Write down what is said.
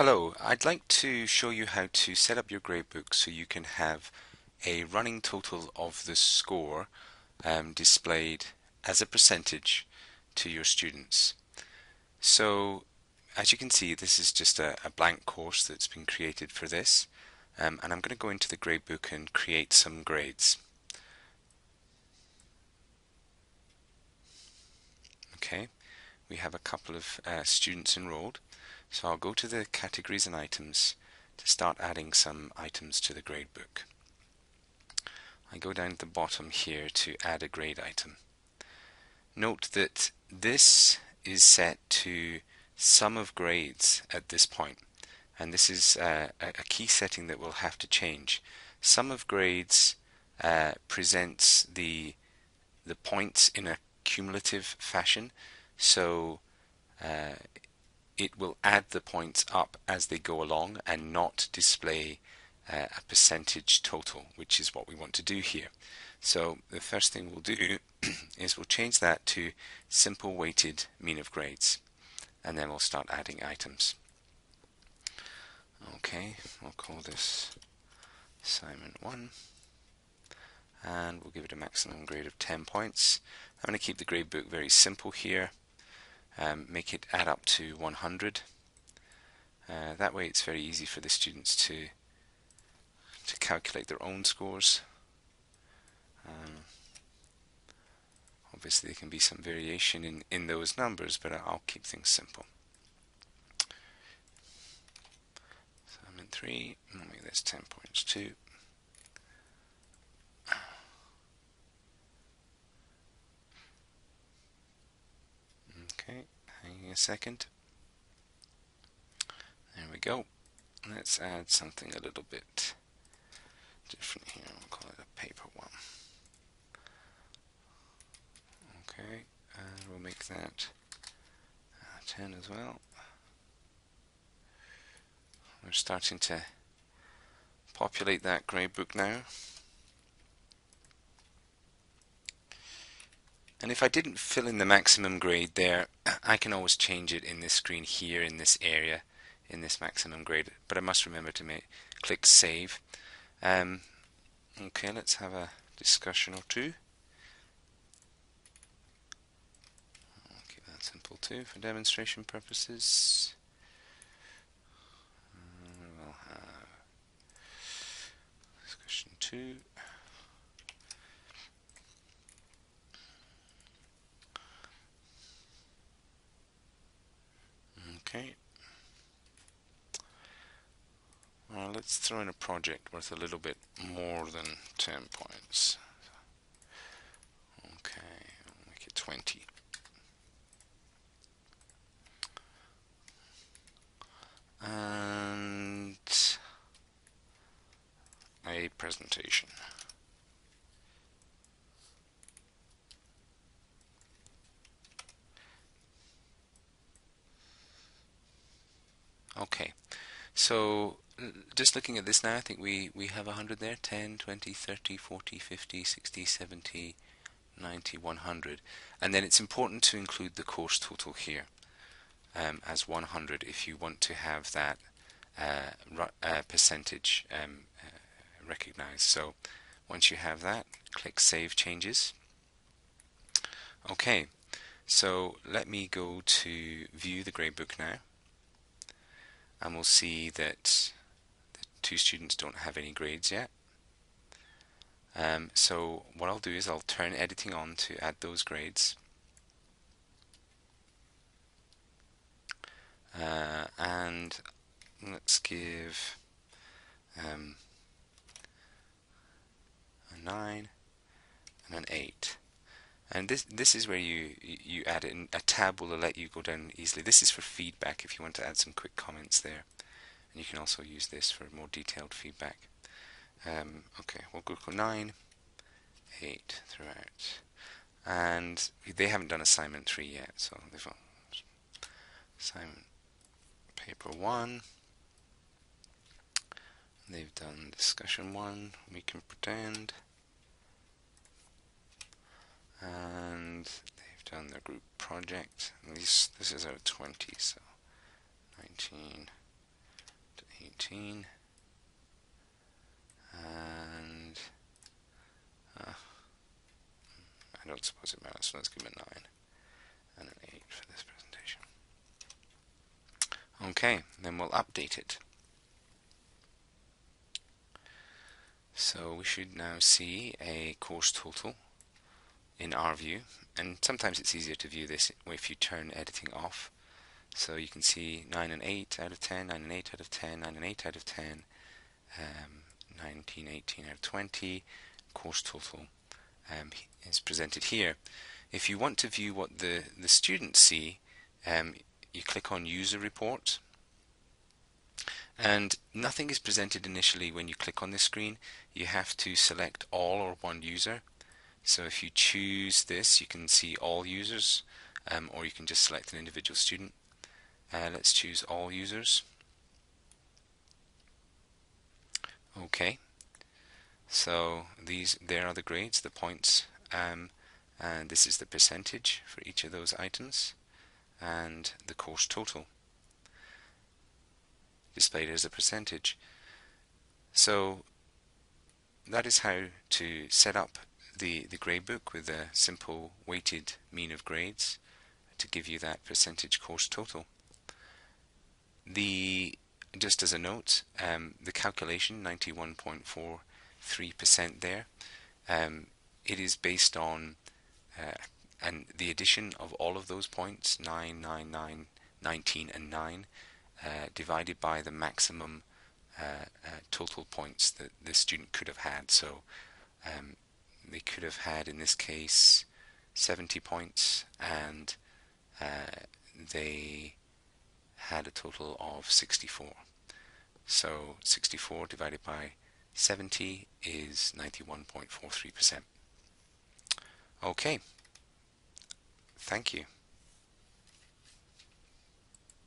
Hello, I'd like to show you how to set up your gradebook so you can have a running total of the score displayed as a percentage to your students. So, as you can see, this is just a blank course that's been created for this, and I'm going to go into the gradebook and create some grades. Okay, we have a couple of students enrolled, so I'll go to the categories and items to start adding some items to the gradebook. I go down to the bottom here to add a grade item. Note that this is set to sum of grades at this point, and this is a key setting that we'll have to change. Sum of grades presents the points in a cumulative fashion, so it will add the points up as they go along and not display a percentage total, which is what we want to do here. So the first thing we'll do is we'll change that to simple weighted mean of grades, and then we'll start adding items. Okay, we'll call this assignment 1, and we'll give it a maximum grade of 10 points. I'm going to keep the gradebook very simple here, make it add up to 100. That way it's very easy for the students to calculate their own scores. Obviously there can be some variation in those numbers, but I'll keep things simple. Assignment 3, I'll make this 10 points too. Okay, hang a second. There we go. Let's add something a little bit different here. We'll call it a paper 1. Okay, and we'll make that 10 as well. We're starting to populate that gradebook now. And if I didn't fill in the maximum grade there, I can always change it in this screen here, in this area, in this maximum grade. But I must remember to click Save. Okay, let's have a discussion or two. I'll keep that simple too for demonstration purposes. We'll have discussion 2. Okay. Well, let's throw in a project worth a little bit more than 10 points. Okay, I'll make it 20. And a presentation. Okay, so just looking at this now, I think we have 100 there, 10, 20, 30, 40, 50, 60, 70, 90, 100. And then it's important to include the course total here as 100 if you want to have that percentage recognized. So once you have that, click Save Changes. Okay, so let me go to view the gradebook now, and we'll see that the 2 students don't have any grades yet. So what I'll do is I'll turn editing on to add those grades. And let's give a 9 and an 8. And this is where you add it, and a tab will let you go down easily. This is for feedback if you want to add some quick comments there. And you can also use this for more detailed feedback. Okay, we'll go 9, 8 throughout. And they haven't done assignment 3 yet, so they've got assignment paper 1. They've done discussion 1, we can pretend. And they've done their group project. This is out of 20, so 19, 14, and I don't suppose it matters, so let's give it a 9 and an 8 for this presentation. Okay, then we'll update it. So we should now see a course total in our view, and sometimes it's easier to view this if you turn editing off. So you can see 9 and 8 out of 10, 9 and 8 out of 10, 9 and 8 out of 10, 19, 18 out of 20. Course total is presented here. If you want to view what the students see, you click on User Report, and nothing is presented initially when you click on this screen. You have to select all or one user. So if you choose this, you can see all users, or you can just select an individual student. Let's choose all users. Okay, so there are the grades, the points, and this is the percentage for each of those items, and the course total displayed as a percentage. So that is how to set up the gradebook with a simple weighted mean of grades to give you that percentage course total. Just as a note, the calculation 91.43% there, it is based on and the addition of all of those points, 9, 9, 9, 19 and 9, divided by the maximum total points that the student could have had. So they could have had, in this case, 70 points, and they had a total of 64. So 64 divided by 70 is 91.43%. Okay, thank you.